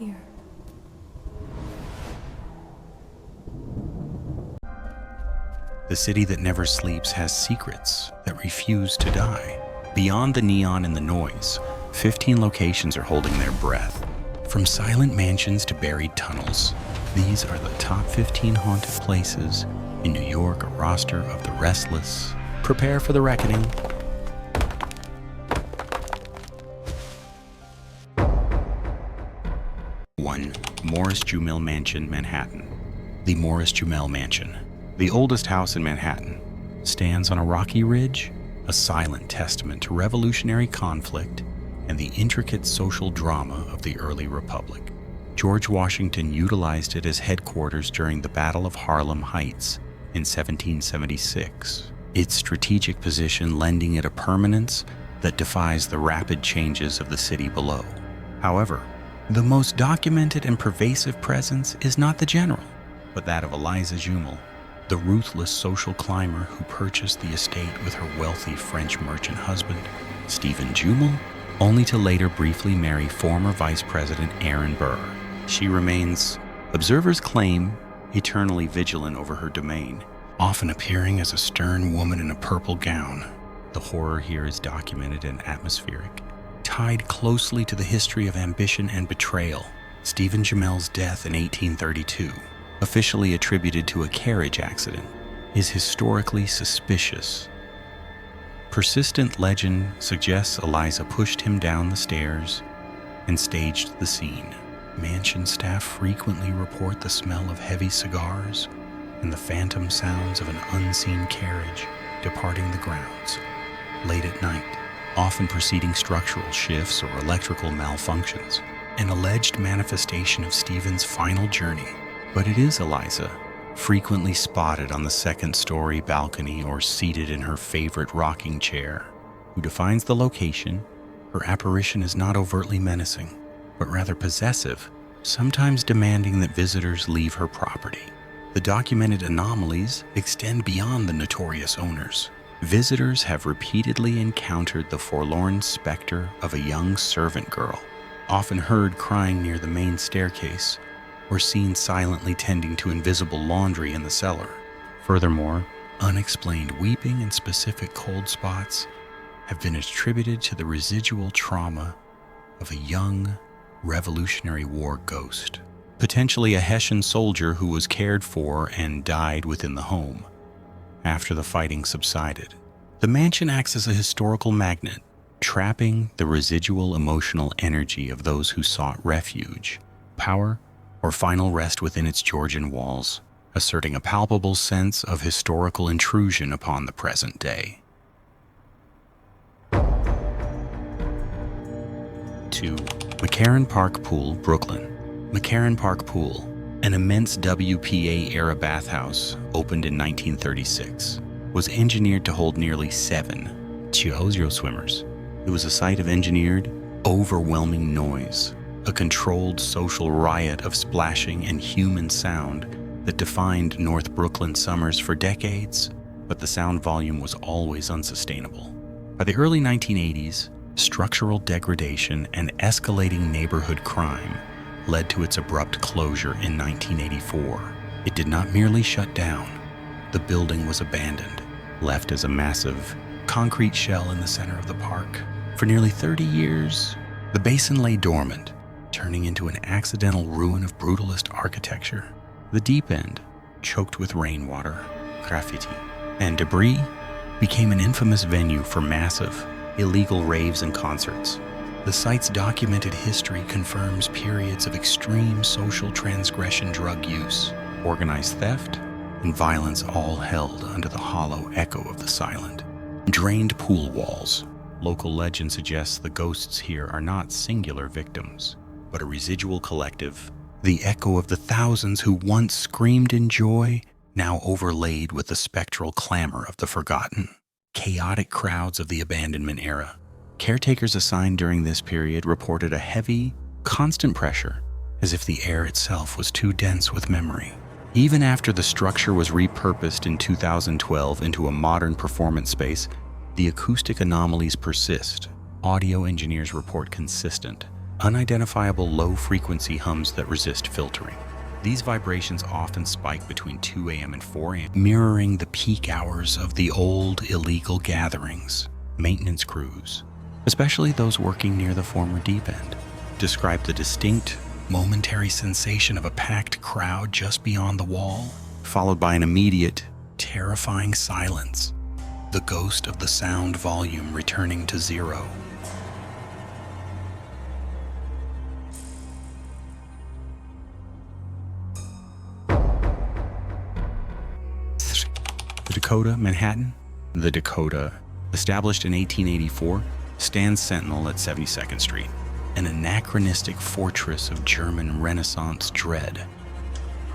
here. The city that never sleeps has secrets that refuse to die. Beyond the neon and the noise, 15 locations are holding their breath. From silent mansions to buried tunnels, these are the top 15 haunted places in New York, a roster of the restless. Prepare for the reckoning. 1. Morris Jumel Mansion, Manhattan. The Morris Jumel Mansion, the oldest house in Manhattan, stands on a rocky ridge, a silent testament to revolutionary conflict and the intricate social drama of the early republic. George Washington utilized it as headquarters during the Battle of Harlem Heights in 1776, its strategic position lending it a permanence that defies the rapid changes of the city below. However, the most documented and pervasive presence is not the general, but that of Eliza Jumel, the ruthless social climber who purchased the estate with her wealthy French merchant husband, Stephen Jumel, only to later briefly marry former Vice President Aaron Burr. She remains, observers claim, eternally vigilant over her domain, often appearing as a stern woman in a purple gown. The horror here is documented and atmospheric, tied closely to the history of ambition and betrayal. Stephen Jumel's death in 1832, officially attributed to a carriage accident, is historically suspicious. Persistent legend suggests Eliza pushed him down the stairs and staged the scene. Mansion staff frequently report the smell of heavy cigars and the phantom sounds of an unseen carriage departing the grounds late at night, often preceding structural shifts or electrical malfunctions, an alleged manifestation of Stephen's final journey. But it is Eliza, frequently spotted on the second-story balcony or seated in her favorite rocking chair, who defines the location. Her apparition is not overtly menacing, but rather possessive, sometimes demanding that visitors leave her property. The documented anomalies extend beyond the notorious owners. Visitors have repeatedly encountered the forlorn specter of a young servant girl, often heard crying near the main staircase, or seen silently tending to invisible laundry in the cellar. Furthermore, unexplained weeping and specific cold spots have been attributed to the residual trauma of a young Revolutionary War ghost, potentially a Hessian soldier who was cared for and died within the home after the fighting subsided. The mansion acts as a historical magnet, trapping the residual emotional energy of those who sought refuge, power, or final rest within its Georgian walls, asserting a palpable sense of historical intrusion upon the present day. 2. McCarran Park Pool, Brooklyn. McCarran Park Pool, an immense WPA-era bathhouse opened in 1936, was engineered to hold nearly 7 Chiozio swimmers. It was a site of engineered, overwhelming noise, a controlled social riot of splashing and human sound that defined North Brooklyn summers for decades, but the sound volume was always unsustainable. By the early 1980s, structural degradation and escalating neighborhood crime led to its abrupt closure in 1984. It did not merely shut down. The building was abandoned, left as a massive concrete shell in the center of the park. For nearly 30 years, the basin lay dormant, turning into an accidental ruin of brutalist architecture. The deep end, choked with rainwater, graffiti, and debris, became an infamous venue for massive, illegal raves and concerts. The site's documented history confirms periods of extreme social transgression, drug use, organized theft, and violence, all held under the hollow echo of the silent. Drained pool walls. Local legend suggests the ghosts here are not singular victims, but a residual collective, the echo of the thousands who once screamed in joy, now overlaid with the spectral clamor of the forgotten. Chaotic crowds of the abandonment era. Caretakers assigned during this period reported a heavy, constant pressure, as if the air itself was too dense with memory. Even after the structure was repurposed in 2012 into a modern performance space, the acoustic anomalies persist. Audio engineers report consistent, unidentifiable low-frequency hums that resist filtering. These vibrations often spike between 2 a.m. and 4 a.m., mirroring the peak hours of the old illegal gatherings. Maintenance crews, especially those working near the former deep end, describe the distinct, momentary sensation of a packed crowd just beyond the wall, followed by an immediate, terrifying silence, the ghost of the sound volume returning to zero. The Dakota, Manhattan. The Dakota, established in 1884, stands sentinel at 72nd Street, an anachronistic fortress of German Renaissance dread,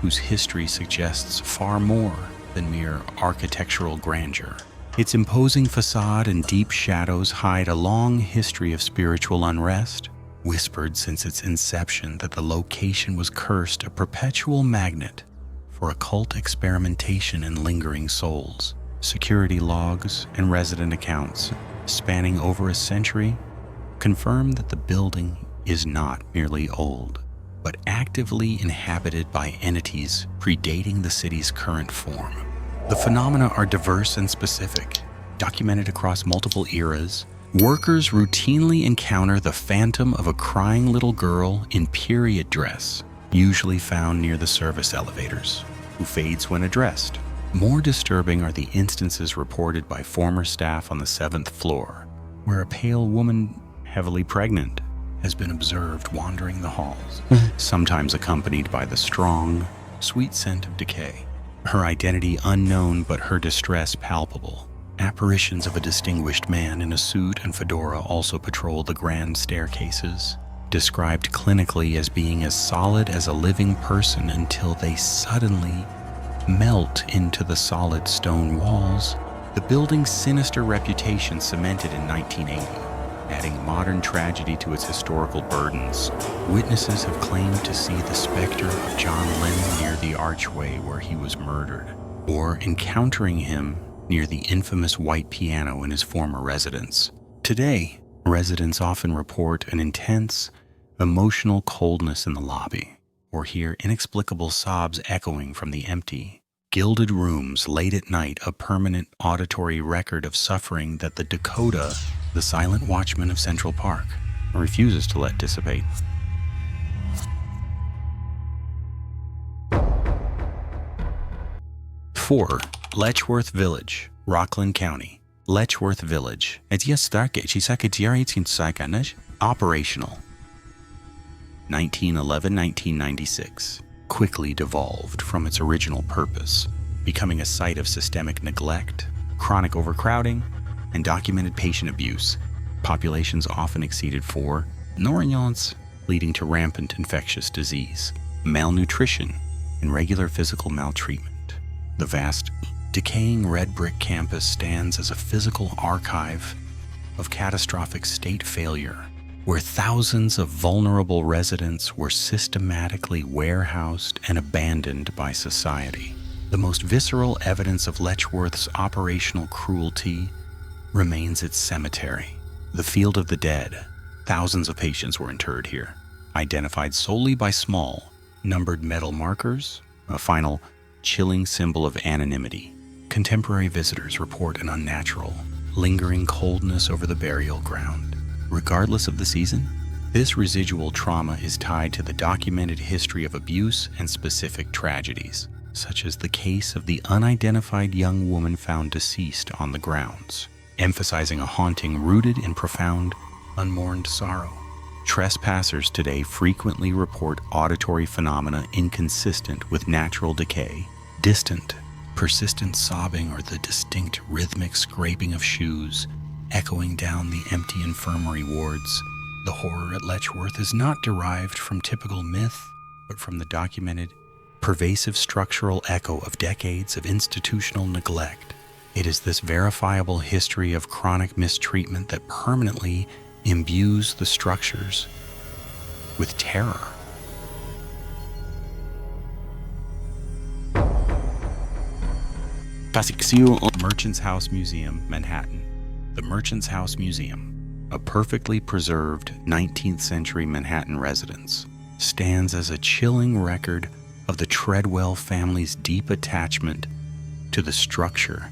whose history suggests far more than mere architectural grandeur. Its imposing facade and deep shadows hide a long history of spiritual unrest, whispered since its inception that the location was cursed, a perpetual magnet for occult experimentation and lingering souls. Security logs and resident accounts spanning over a century confirm that the building is not merely old, but actively inhabited by entities predating the city's current form. The phenomena are diverse and specific. Documented across multiple eras, workers routinely encounter the phantom of a crying little girl in period dress, usually found near the service elevators, who fades when addressed. More disturbing are the instances reported by former staff on the 7th floor, where a pale woman, heavily pregnant, has been observed wandering the halls, sometimes accompanied by the strong, sweet scent of decay. Her identity unknown, but her distress palpable. Apparitions of a distinguished man in a suit and fedora also patrol the grand staircases, described clinically as being as solid as a living person until they suddenly melt into the solid stone walls. The building's sinister reputation cemented in 1980, adding modern tragedy to its historical burdens. Witnesses have claimed to see the specter of John Lennon near the archway where he was murdered, or encountering him near the infamous white piano in his former residence. Today, residents often report an intense, emotional coldness in the lobby, or hear inexplicable sobs echoing from the empty, gilded rooms late at night, a permanent auditory record of suffering that the Dakota, the silent watchman of Central Park, refuses to let dissipate. Four, Letchworth Village, Rockland County. Letchworth Village. Operational. 1911-1996. Quickly devolved from its original purpose, becoming a site of systemic neglect, chronic overcrowding, and documented patient abuse. Populations often exceeded 4, leading to rampant infectious disease, malnutrition, and regular physical maltreatment. The vast, decaying red brick campus stands as a physical archive of catastrophic state failure, where thousands of vulnerable residents were systematically warehoused and abandoned by society. The most visceral evidence of Letchworth's operational cruelty remains its cemetery, the Field of the Dead. Thousands of patients were interred here, identified solely by small, numbered metal markers, a final, chilling symbol of anonymity. Contemporary visitors report an unnatural, lingering coldness over the burial ground. Regardless of the season, this residual trauma is tied to the documented history of abuse and specific tragedies, such as the case of the unidentified young woman found deceased on the grounds, emphasizing a haunting rooted in profound, unmourned sorrow. Trespassers today frequently report auditory phenomena inconsistent with natural decay, distant, persistent sobbing, or the distinct rhythmic scraping of shoes echoing down the empty infirmary wards. The horror at Letchworth is not derived from typical myth, but from the documented, pervasive structural echo of decades of institutional neglect. It is this verifiable history of chronic mistreatment that permanently imbues the structures with terror. Merchant's House Museum, Manhattan. The Merchant's House Museum, a perfectly preserved 19th century Manhattan residence, stands as a chilling record of the Treadwell family's deep attachment to the structure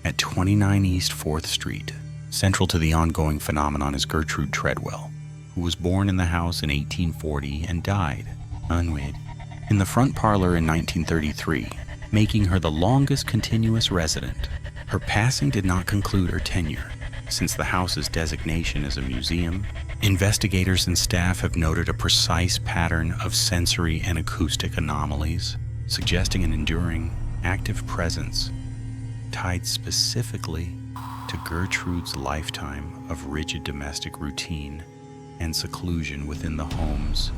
at 29 East 4th Street. Central to the ongoing phenomenon is Gertrude Treadwell, who was born in the house in 1840 and died, unwed, in the front parlor in 1933, making her the longest continuous resident. Her passing did not conclude her tenure. Since the house's designation as a museum, investigators and staff have noted a precise pattern of sensory and acoustic anomalies, suggesting an enduring, active presence tied specifically to Gertrude's lifetime of rigid domestic routine and seclusion within the home's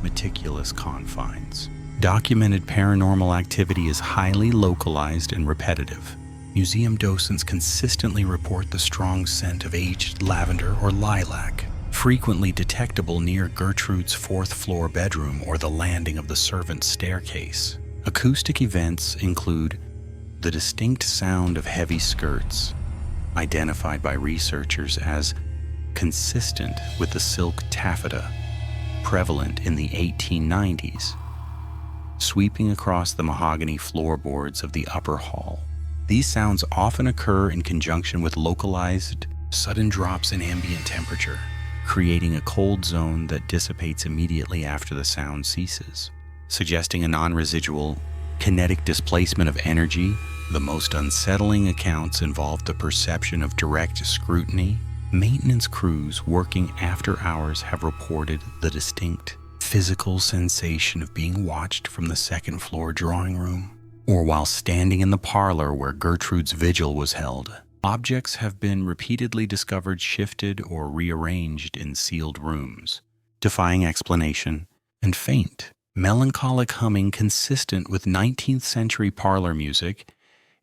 meticulous confines. Documented paranormal activity is highly localized and repetitive. Museum docents consistently report the strong scent of aged lavender or lilac, frequently detectable near Gertrude's fourth-floor bedroom or the landing of the servants' staircase. Acoustic events include the distinct sound of heavy skirts, identified by researchers as consistent with the silk taffeta prevalent in the 1890s, sweeping across the mahogany floorboards of the upper hall. These sounds often occur in conjunction with localized, sudden drops in ambient temperature, creating a cold zone that dissipates immediately after the sound ceases, suggesting a non-residual, kinetic displacement of energy. The most unsettling accounts involve the perception of direct scrutiny. Maintenance crews working after hours have reported the distinct physical sensation of being watched from the second-floor drawing room, or while standing in the parlor where Gertrude's vigil was held. Objects have been repeatedly discovered shifted or rearranged in sealed rooms, defying explanation, and faint, melancholic humming consistent with 19th century parlor music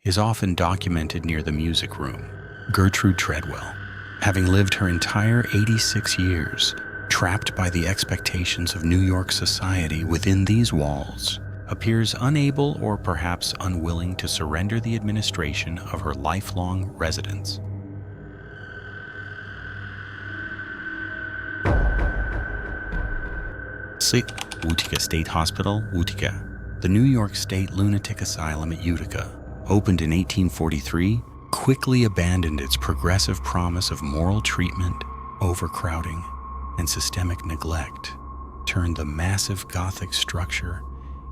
is often documented near the music room. Gertrude Treadwell, having lived her entire 86 years, trapped by the expectations of New York society within these walls, appears unable or perhaps unwilling to surrender the administration of her lifelong residence. Utica State Hospital, Utica. The New York State Lunatic Asylum at Utica, opened in 1843, quickly abandoned its progressive promise of moral treatment, overcrowding, and systemic neglect, turned the massive Gothic structure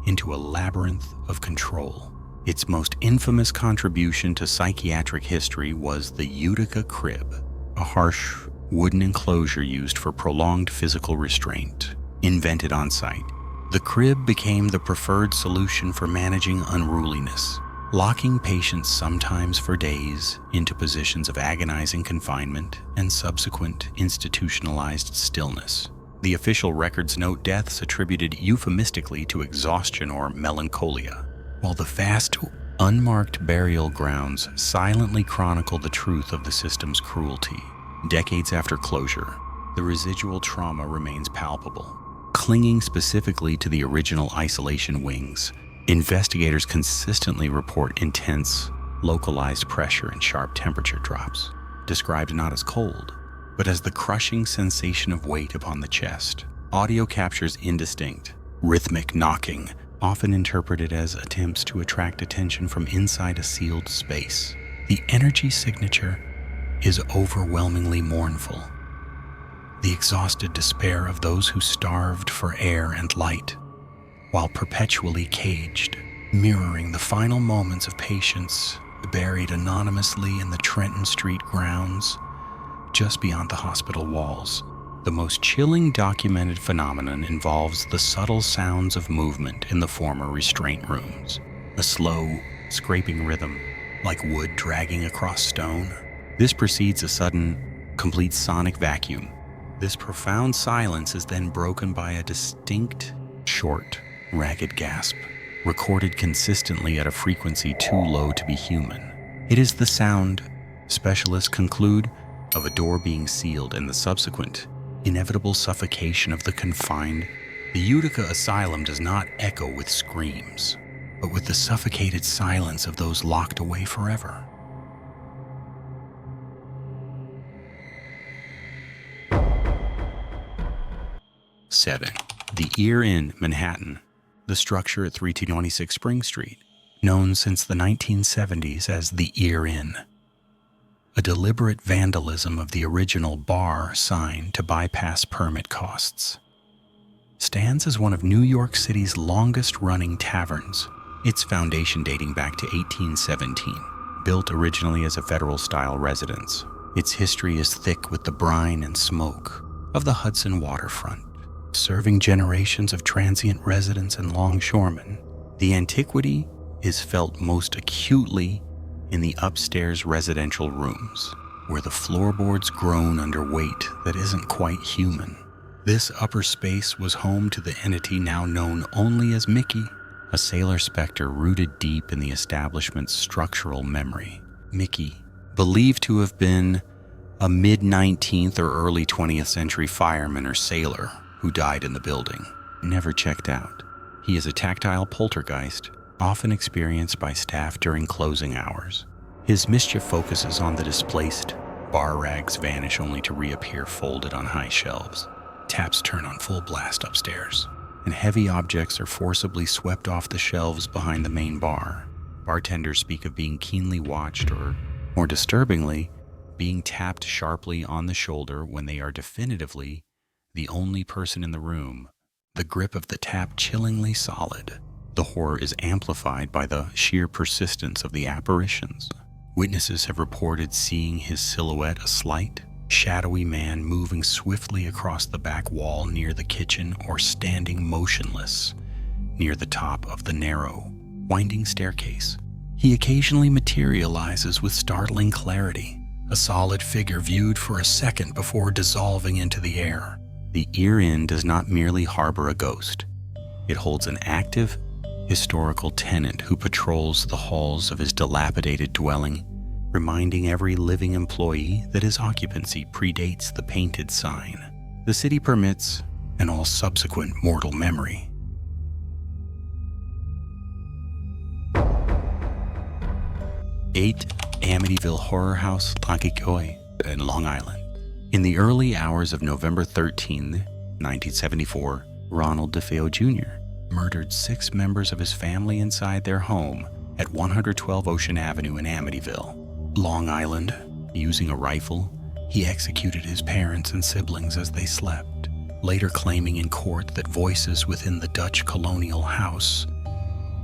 into a labyrinth of control. Its most infamous contribution to psychiatric history was the Utica crib, a harsh wooden enclosure used for prolonged physical restraint. Invented on site, the crib became the preferred solution for managing unruliness, locking patients sometimes for days into positions of agonizing confinement and subsequent institutionalized stillness. The official records note deaths attributed euphemistically to exhaustion or melancholia, while the vast, unmarked burial grounds silently chronicle the truth of the system's cruelty. Decades after closure, the residual trauma remains palpable. Clinging specifically to the original isolation wings, investigators consistently report intense, localized pressure and sharp temperature drops, described not as cold, but as the crushing sensation of weight upon the chest. Audio captures indistinct, rhythmic knocking, often interpreted as attempts to attract attention from inside a sealed space. The energy signature is overwhelmingly mournful, the exhausted despair of those who starved for air and light, while perpetually caged, mirroring the final moments of patients buried anonymously in the Trenton Street grounds just beyond the hospital walls. The most chilling documented phenomenon involves the subtle sounds of movement in the former restraint rooms, a slow, scraping rhythm, like wood dragging across stone. This precedes a sudden, complete sonic vacuum. This profound silence is then broken by a distinct, short, ragged gasp, recorded consistently at a frequency too low to be human. It is the sound, specialists conclude, of a door being sealed and the subsequent, inevitable suffocation of the confined. The Utica Asylum does not echo with screams, but with the suffocated silence of those locked away forever. 7. The Ear Inn, Manhattan. The structure at 3226 Spring Street, known since the 1970s as the Ear Inn. A deliberate vandalism of the original bar sign to bypass permit costs. Stands as one of New York City's longest-running taverns, its foundation dating back to 1817. Built originally as a federal-style residence, its history is thick with the brine and smoke of the Hudson waterfront, serving generations of transient residents and longshoremen. The antiquity is felt most acutely in the upstairs residential rooms, where the floorboards groan under weight that isn't quite human. This upper space was home to the entity now known only as Mickey, a sailor specter rooted deep in the establishment's structural memory. Mickey, believed to have been a mid-19th or early 20th century fireman or sailor who died in the building, never checked out. He is a tactile poltergeist, often experienced by staff during closing hours. His mischief focuses on the displaced. Bar rags vanish only to reappear folded on high shelves. Taps turn on full blast upstairs, and heavy objects are forcibly swept off the shelves behind the main bar. Bartenders speak of being keenly watched or, more disturbingly, being tapped sharply on the shoulder when they are definitively the only person in the room, the grip of the tap chillingly solid. The horror is amplified by the sheer persistence of the apparitions. Witnesses have reported seeing his silhouette, a slight, shadowy man moving swiftly across the back wall near the kitchen or standing motionless near the top of the narrow, winding staircase. He occasionally materializes with startling clarity, a solid figure viewed for a second before dissolving into the air. The Ear Inn does not merely harbor a ghost. It holds an active, historical tenant who patrols the halls of his dilapidated dwelling, reminding every living employee that his occupancy predates the painted sign the city permits and all subsequent mortal memory. Eight, Amityville Horror House, Lankikoi, in Long Island. In the early hours of November 13, 1974, Ronald DeFeo Jr. murdered 6 members of his family inside their home at 112 Ocean Avenue in Amityville, Long Island. Using a rifle, he executed his parents and siblings as they slept, later claiming in court that voices within the Dutch colonial house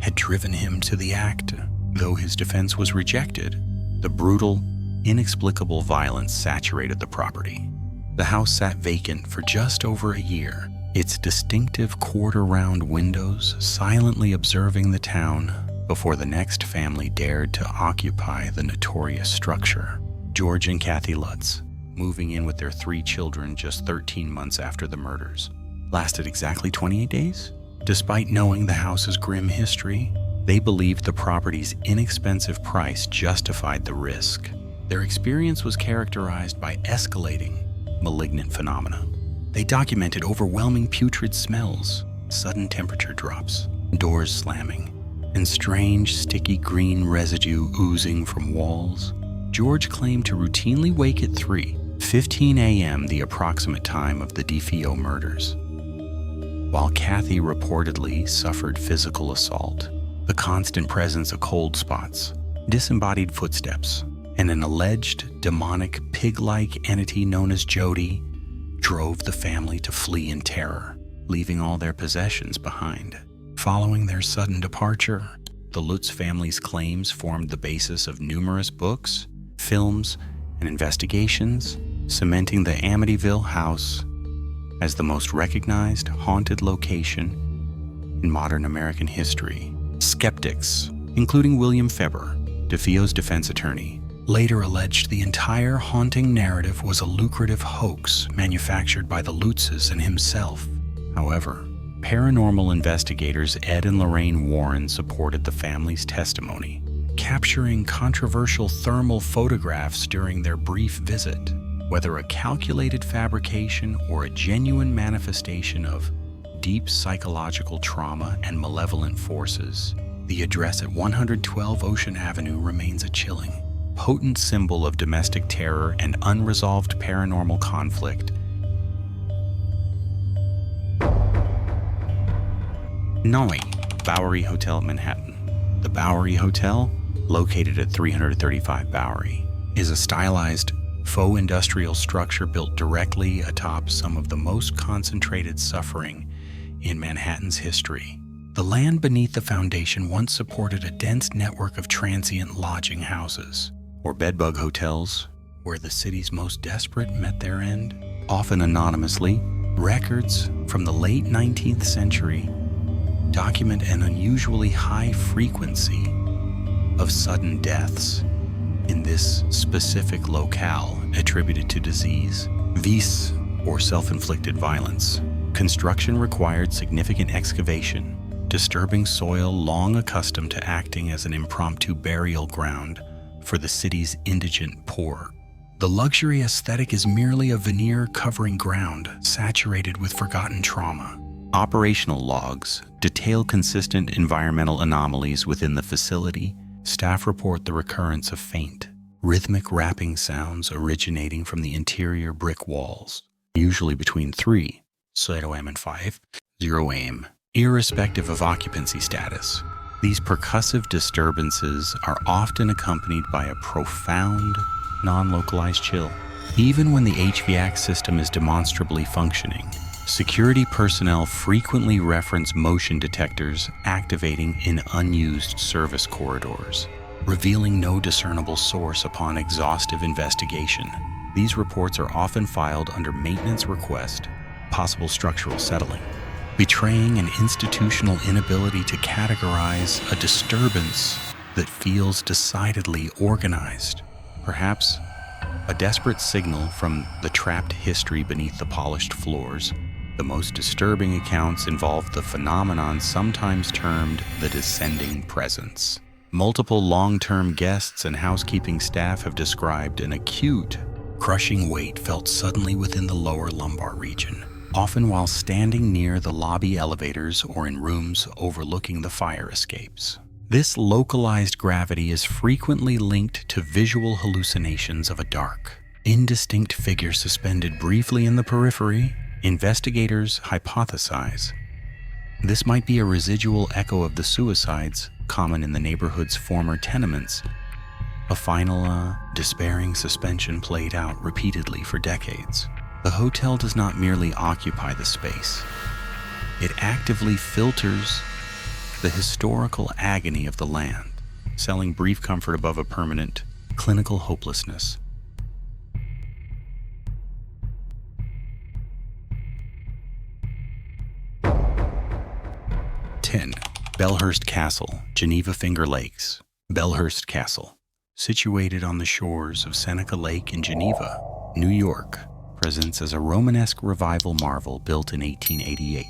had driven him to the act. Though his defense was rejected, the brutal, inexplicable violence saturated the property. The house sat vacant for just over a year, its distinctive quarter-round windows silently observing the town before the next family dared to occupy the notorious structure. George and Kathy Lutz, moving in with their 3 children just 13 months after the murders, lasted exactly 28 days. Despite knowing the house's grim history, they believed the property's inexpensive price justified the risk. Their experience was characterized by escalating, malignant phenomena. They documented overwhelming putrid smells, sudden temperature drops, doors slamming, and strange sticky green residue oozing from walls. George claimed to routinely wake at 3:15 a.m., the approximate time of the DeFeo murders, while Kathy reportedly suffered physical assault. The constant presence of cold spots, disembodied footsteps, and an alleged demonic pig-like entity known as Jody drove the family to flee in terror, leaving all their possessions behind. Following their sudden departure, the Lutz family's claims formed the basis of numerous books, films, and investigations, cementing the Amityville house as the most recognized haunted location in modern American history. Skeptics, including William Feber, DeFeo's defense attorney, later alleged the entire haunting narrative was a lucrative hoax manufactured by the Lutzes and himself. However, paranormal investigators Ed and Lorraine Warren supported the family's testimony, capturing controversial thermal photographs during their brief visit. Whether a calculated fabrication or a genuine manifestation of deep psychological trauma and malevolent forces, the address at 112 Ocean Avenue remains a chilling, potent symbol of domestic terror and unresolved paranormal conflict. 9. Bowery Hotel at Manhattan. The Bowery Hotel, located at 335 Bowery, is a stylized, faux industrial structure built directly atop some of the most concentrated suffering in Manhattan's history. The land beneath the foundation once supported a dense network of transient lodging houses, or bedbug hotels, where the city's most desperate met their end, often anonymously. Records from the late 19th century document an unusually high frequency of sudden deaths in this specific locale attributed to disease, vice, or self-inflicted violence. Construction required significant excavation, disturbing soil long accustomed to acting as an impromptu burial ground for the city's indigent poor. The luxury aesthetic is merely a veneer covering ground saturated with forgotten trauma. Operational logs detail consistent environmental anomalies within the facility. Staff report the recurrence of faint, rhythmic rapping sounds originating from the interior brick walls, usually between 3, 0 am and 5, 0 am, irrespective of occupancy status. These percussive disturbances are often accompanied by a profound, non-localized chill. Even when the HVAC system is demonstrably functioning, security personnel frequently reference motion detectors activating in unused service corridors, revealing no discernible source upon exhaustive investigation. These reports are often filed under maintenance request, possible structural settling, betraying an institutional inability to categorize a disturbance that feels decidedly organized. Perhaps a desperate signal from the trapped history beneath the polished floors. The most disturbing accounts involve the phenomenon sometimes termed the descending presence. Multiple long-term guests and housekeeping staff have described an acute, crushing weight felt suddenly within the lower lumbar region, often while standing near the lobby elevators or in rooms overlooking the fire escapes. This localized gravity is frequently linked to visual hallucinations of a dark, indistinct figure suspended briefly in the periphery. Investigators hypothesize this might be a residual echo of the suicides common in the neighborhood's former tenements, a final, despairing suspension played out repeatedly for decades. The hotel does not merely occupy the space. It actively filters the historical agony of the land, selling brief comfort above a permanent, clinical hopelessness. Belhurst Castle, Geneva Finger Lakes. Belhurst Castle, situated on the shores of Seneca Lake in Geneva, New York, presents as a Romanesque revival marvel built in 1888.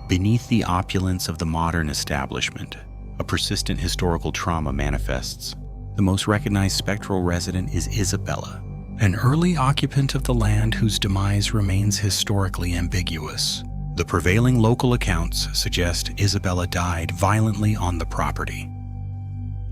Beneath the opulence of the modern establishment, a persistent historical trauma manifests. The most recognized spectral resident is Isabella, an early occupant of the land whose demise remains historically ambiguous. The prevailing local accounts suggest Isabella died violently on the property,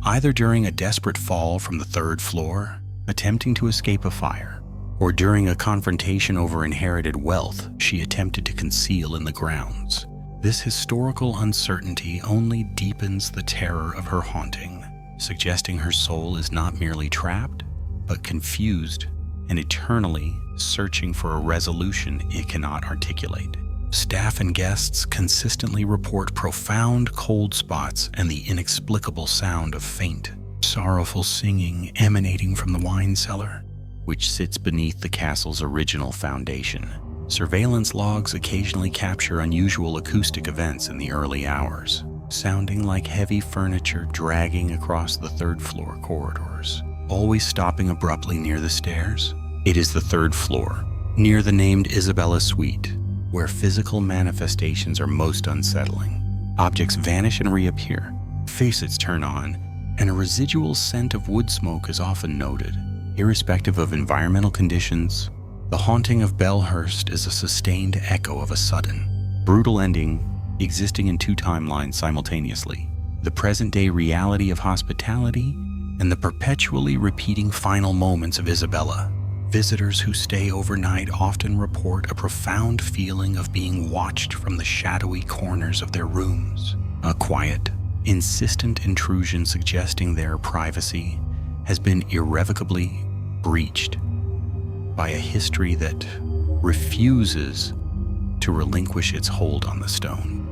either during a desperate fall from the 3rd floor, attempting to escape a fire, or during a confrontation over inherited wealth she attempted to conceal in the grounds. This historical uncertainty only deepens the terror of her haunting, suggesting her soul is not merely trapped, but confused and eternally searching for a resolution it cannot articulate. Staff and guests consistently report profound cold spots and the inexplicable sound of faint, sorrowful singing emanating from the wine cellar, which sits beneath the castle's original foundation. Surveillance logs occasionally capture unusual acoustic events in the early hours, sounding like heavy furniture dragging across the 3rd floor corridors, always stopping abruptly near the stairs. It is the 3rd floor, near the named Isabella Suite, where physical manifestations are most unsettling. Objects vanish and reappear, facets turn on, and a residual scent of wood smoke is often noted. Irrespective of environmental conditions, the haunting of Belhurst is a sustained echo of a sudden, brutal ending existing in 2 timelines simultaneously: the present-day reality of hospitality and the perpetually repeating final moments of Isabella. Visitors who stay overnight often report a profound feeling of being watched from the shadowy corners of their rooms, A quiet, insistent intrusion suggesting their privacy has been irrevocably breached by a history that refuses to relinquish its hold on the stone.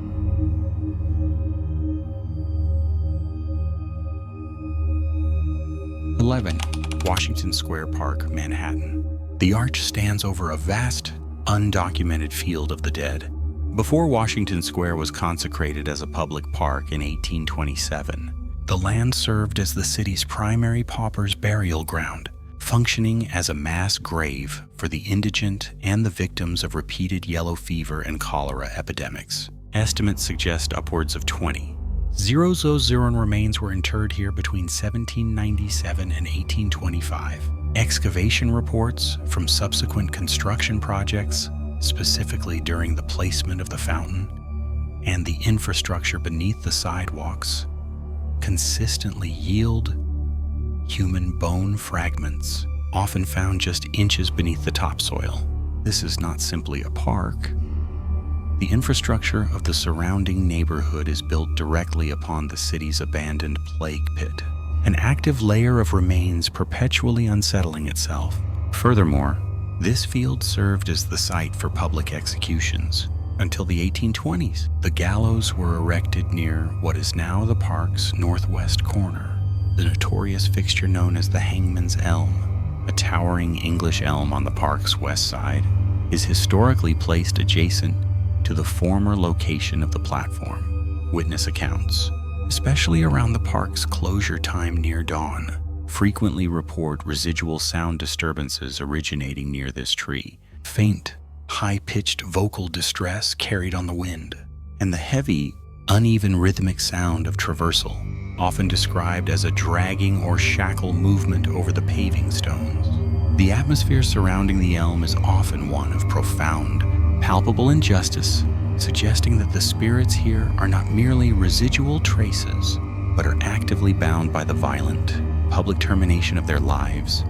Washington Square Park, Manhattan. The arch stands over a vast, undocumented field of the dead. Before Washington Square was consecrated as a public park in 1827, the land served as the city's primary pauper's burial ground, functioning as a mass grave for the indigent and the victims of repeated yellow fever and cholera epidemics. Estimates suggest upwards of 20. Xerozoan remains were interred here between 1797 and 1825. Excavation reports from subsequent construction projects, specifically during the placement of the fountain and the infrastructure beneath the sidewalks, consistently yield human bone fragments, often found just inches beneath the topsoil. This is not simply a park. The infrastructure of the surrounding neighborhood is built directly upon the city's abandoned plague pit, an active layer of remains perpetually unsettling itself. Furthermore, this field served as the site for public executions. Until the 1820s, the gallows were erected near what is now the park's northwest corner. The notorious fixture known as the Hangman's Elm, a towering English elm on the park's west side, is historically placed adjacent to the former location of the platform. Witness accounts, especially around the park's closure time near dawn, frequently report residual sound disturbances originating near this tree. Faint, high-pitched vocal distress carried on the wind, and the heavy, uneven rhythmic sound of traversal, often described as a dragging or shackle movement over the paving stones. The atmosphere surrounding the elm is often one of profound, palpable injustice, suggesting that the spirits here are not merely residual traces, but are actively bound by the violent, public termination of their lives.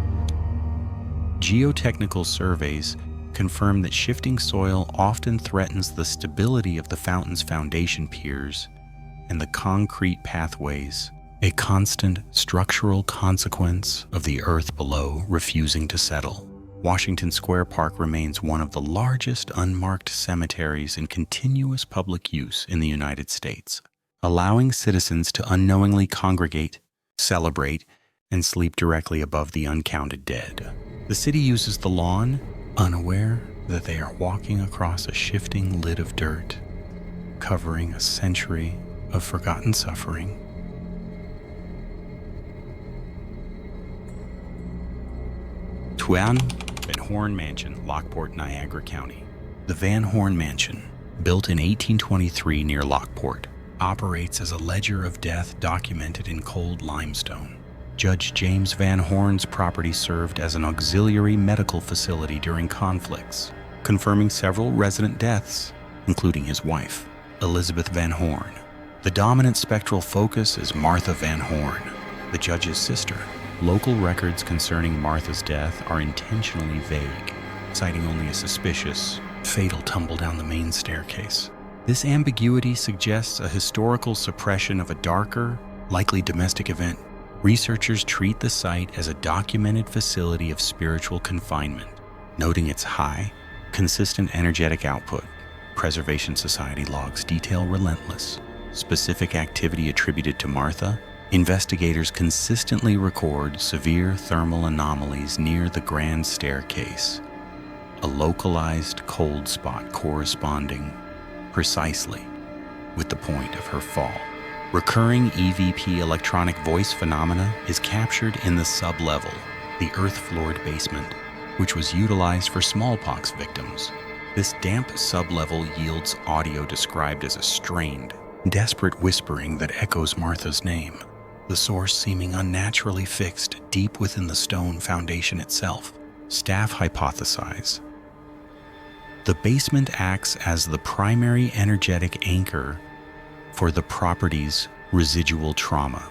Geotechnical surveys confirm that shifting soil often threatens the stability of the fountain's foundation piers and the concrete pathways, a constant structural consequence of the earth below refusing to settle. Washington Square Park remains one of the largest unmarked cemeteries in continuous public use in the United States, allowing citizens to unknowingly congregate, celebrate, and sleep directly above the uncounted dead. The city uses the lawn, unaware that they are walking across a shifting lid of dirt, covering a century of forgotten suffering. Van Horn Mansion, Lockport, Niagara County. The Van Horn Mansion, built in 1823 near Lockport, operates as a ledger of death documented in cold limestone. Judge James Van Horn's property served as an auxiliary medical facility during conflicts, confirming several resident deaths, including his wife, Elizabeth Van Horn. The dominant spectral focus is Martha Van Horn, the judge's sister. Local records concerning Martha's death are intentionally vague, citing only a suspicious, fatal tumble down the main staircase. This ambiguity suggests a historical suppression of a darker, likely domestic event. Researchers treat the site as a documented facility of spiritual confinement, noting its high, consistent energetic output. Preservation Society logs detail relentless. Specific activity attributed to Martha. Investigators consistently record severe thermal anomalies near the grand staircase, a localized cold spot corresponding precisely with the point of her fall. Recurring EVP electronic voice phenomena is captured in the sublevel, the earth-floored basement, which was utilized for smallpox victims. This damp sublevel yields audio described as a strained, desperate whispering that echoes Martha's name, the source seeming unnaturally fixed deep within the stone foundation itself. Staff hypothesize the basement acts as the primary energetic anchor for the property's residual trauma.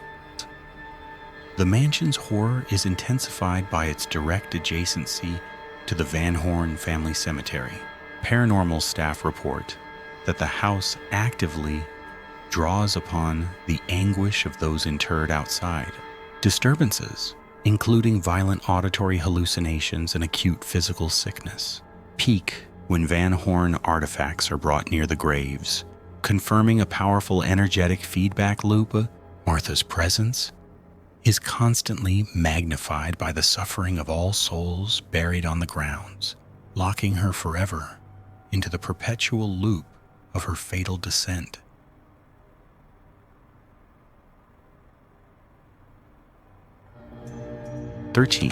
The mansion's horror is intensified by its direct adjacency to the Van Horn family cemetery. Paranormal staff report that the house actively draws upon the anguish of those interred outside. Disturbances, including violent auditory hallucinations and acute physical sickness, peak when Van Horn artifacts are brought near the graves, confirming a powerful energetic feedback loop. Martha's presence is constantly magnified by the suffering of all souls buried on the grounds, locking her forever into the perpetual loop of her fatal descent. "13.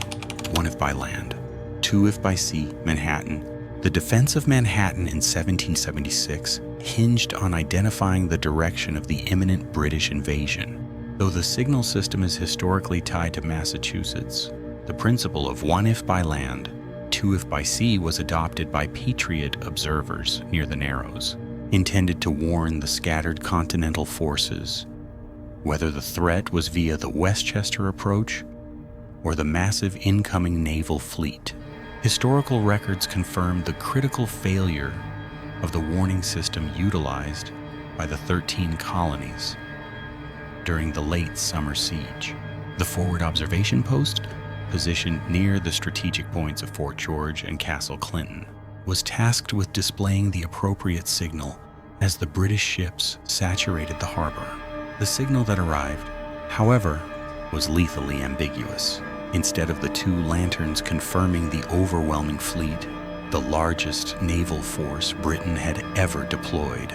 One if by land, two if by sea, Manhattan." The defense of Manhattan in 1776 hinged on identifying the direction of the imminent British invasion. Though the signal system is historically tied to Massachusetts, the principle of one if by land, two if by sea was adopted by Patriot observers near the Narrows, intended to warn the scattered continental forces, whether the threat was via the Westchester approach or the massive incoming naval fleet. Historical records confirm the critical failure of the warning system utilized by the 13 colonies during the late summer siege. The forward observation post, positioned near the strategic points of Fort George and Castle Clinton, was tasked with displaying the appropriate signal as the British ships saturated the harbor. The signal that arrived, however, was lethally ambiguous. Instead of the two lanterns confirming the overwhelming fleet, the largest naval force Britain had ever deployed,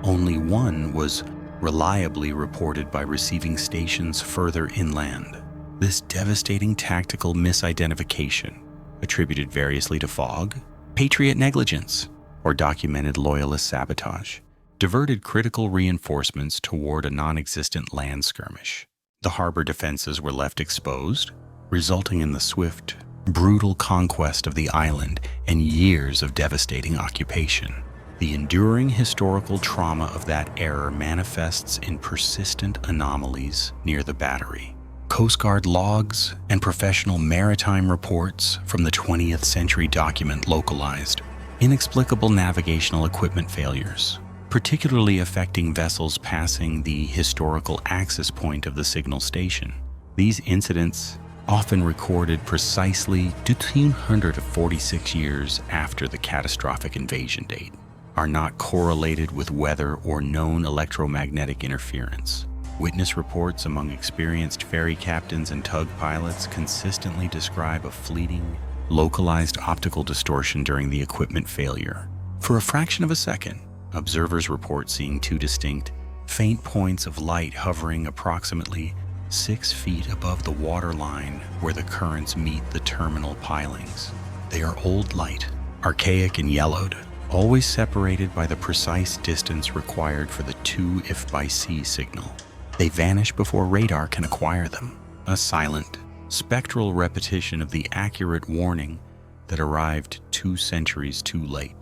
only one was reliably reported by receiving stations further inland. This devastating tactical misidentification, attributed variously to fog, Patriot negligence, or documented Loyalist sabotage, diverted critical reinforcements toward a non-existent land skirmish. The harbor defenses were left exposed, resulting in the swift, brutal conquest of the island and years of devastating occupation. The enduring historical trauma of that era manifests in persistent anomalies near the battery. Coast Guard logs and professional maritime reports from the 20th century document localized inexplicable navigational equipment failures, particularly affecting vessels passing the historical access point of the signal station. These incidents, often recorded precisely 246 years after the catastrophic invasion date, are not correlated with weather or known electromagnetic interference. Witness reports among experienced ferry captains and tug pilots consistently describe a fleeting, localized optical distortion during the equipment failure. For a fraction of a second, observers report seeing two distinct, faint points of light hovering approximately 6 feet above the water line where the currents meet the terminal pilings. They are old light, archaic and yellowed, always separated by the precise distance required for the two if by sea signal. They vanish before radar can acquire them, a silent, spectral repetition of the accurate warning that arrived 2 centuries too late.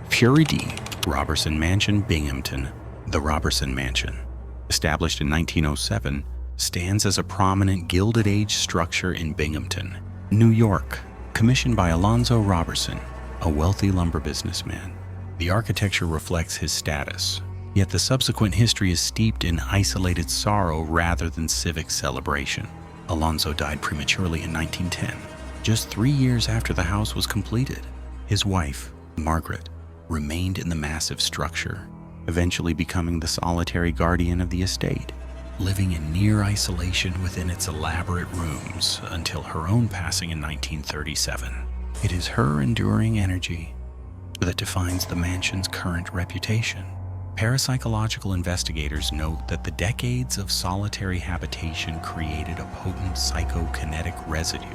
Purity, Robertson Mansion, Binghamton. The Robertson Mansion, established in 1907, stands as a prominent Gilded Age structure in Binghamton, New York, commissioned by Alonzo Robertson, a wealthy lumber businessman. The architecture reflects his status, yet the subsequent history is steeped in isolated sorrow rather than civic celebration. Alonzo died prematurely in 1910, just 3 years after the house was completed. His wife, Margaret, remained in the massive structure, eventually becoming the solitary guardian of the estate, living in near isolation within its elaborate rooms until her own passing in 1937. It is her enduring energy that defines the mansion's current reputation. Parapsychological investigators note that the decades of solitary habitation created a potent psychokinetic residue,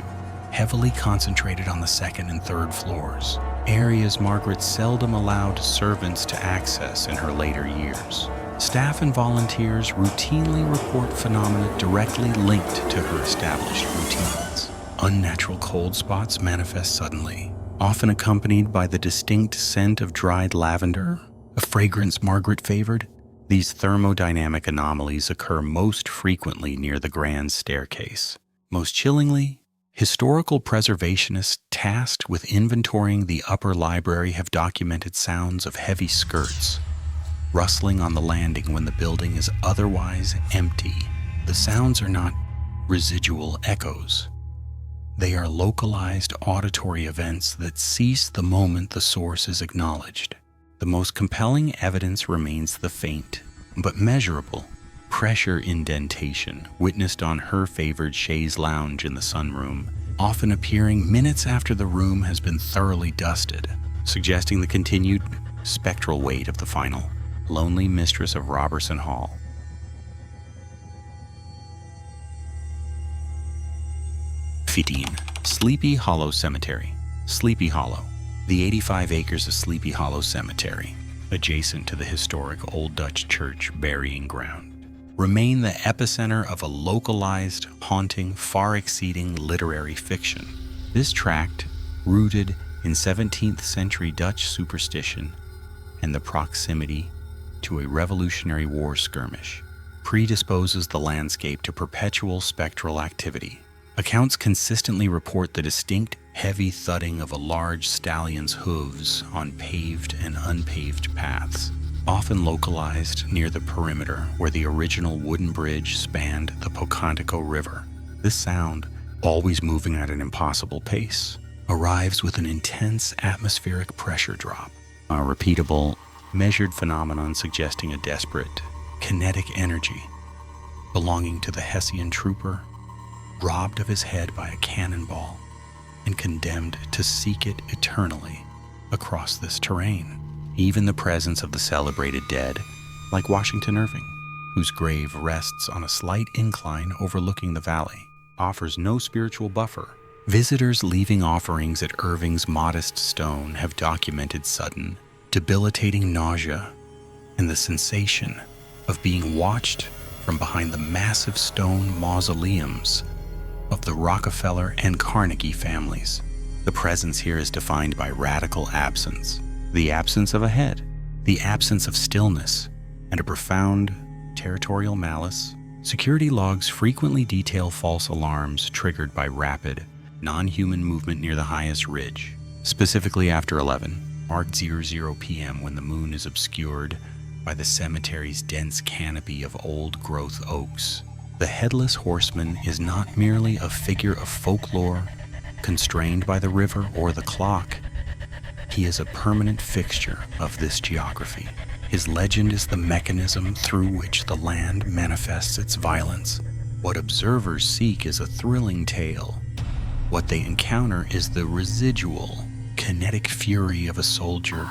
heavily concentrated on the second and third floors, areas Margaret seldom allowed servants to access in her later years. Staff and volunteers routinely report phenomena directly linked to her established routines. Unnatural cold spots manifest suddenly, often accompanied by the distinct scent of dried lavender, a fragrance Margaret favored. These thermodynamic anomalies occur most frequently near the grand staircase. Most chillingly, Historical preservationists tasked with inventorying the upper library have documented sounds of heavy skirts rustling on the landing when the building is otherwise empty. The sounds are not residual echoes. They are localized auditory events that cease the moment the source is acknowledged. The most compelling evidence remains the faint, but measurable, pressure indentation witnessed on her favored chaise lounge in the sunroom, often appearing minutes after the room has been thoroughly dusted, suggesting the continued spectral weight of the final lonely mistress of Robertson Hall. Sleepy Hollow Cemetery. Sleepy Hollow. The 85 acres of Sleepy Hollow Cemetery, adjacent to the historic Old Dutch Church burying ground, remain the epicenter of a localized, haunting, far-exceeding literary fiction. This tract, rooted in 17th century Dutch superstition and the proximity to a Revolutionary War skirmish, predisposes the landscape to perpetual spectral activity. Accounts consistently report the distinct, heavy thudding of a large stallion's hooves on paved and unpaved paths, often localized near the perimeter where the original wooden bridge spanned the Pocantico River. This sound, always moving at an impossible pace, arrives with an intense atmospheric pressure drop, a repeatable, measured phenomenon suggesting a desperate, kinetic energy belonging to the Hessian trooper, robbed of his head by a cannonball and condemned to seek it eternally across this terrain. Even the presence of the celebrated dead, like Washington Irving, whose grave rests on a slight incline overlooking the valley, offers no spiritual buffer. Visitors leaving offerings at Irving's modest stone have documented sudden, debilitating nausea and the sensation of being watched from behind the massive stone mausoleums of the Rockefeller and Carnegie families. The presence here is defined by radical absence, the absence of a head, the absence of stillness, and a profound territorial malice. Security logs frequently detail false alarms triggered by rapid, non-human movement near the highest ridge, specifically after 11, marked 00 p.m. when the moon is obscured by the cemetery's dense canopy of old-growth oaks. The Headless Horseman is not merely a figure of folklore constrained by the river or the clock. He is a permanent fixture of this geography. His legend is the mechanism through which the land manifests its violence. What observers seek is a thrilling tale. What they encounter is the residual, kinetic fury of a soldier,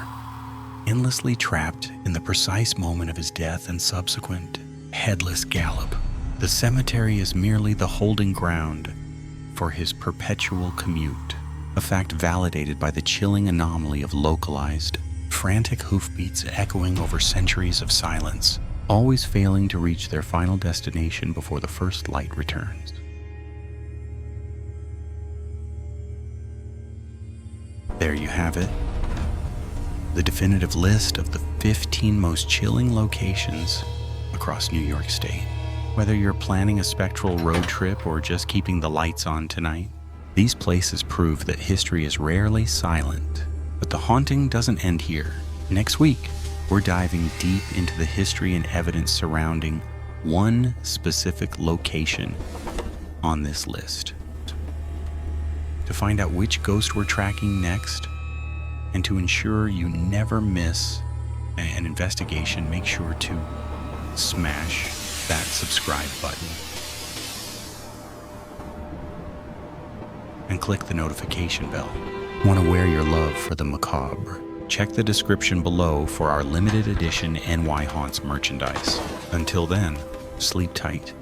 endlessly trapped in the precise moment of his death and subsequent headless gallop. The cemetery is merely the holding ground for his perpetual commute, a fact validated by the chilling anomaly of localized, frantic hoofbeats echoing over centuries of silence, always failing to reach their final destination before the first light returns. There you have it, the definitive list of the 15 most chilling locations across New York State. Whether you're planning a spectral road trip or just keeping the lights on tonight, these places prove that history is rarely silent. But the haunting doesn't end here. Next week, we're diving deep into the history and evidence surrounding one specific location on this list. To find out which ghost we're tracking next, and to ensure you never miss an investigation, make sure to smash that subscribe button and click the notification bell. Want to wear your love for the macabre? Check the description below for our limited edition NY Haunts merchandise. Until then, sleep tight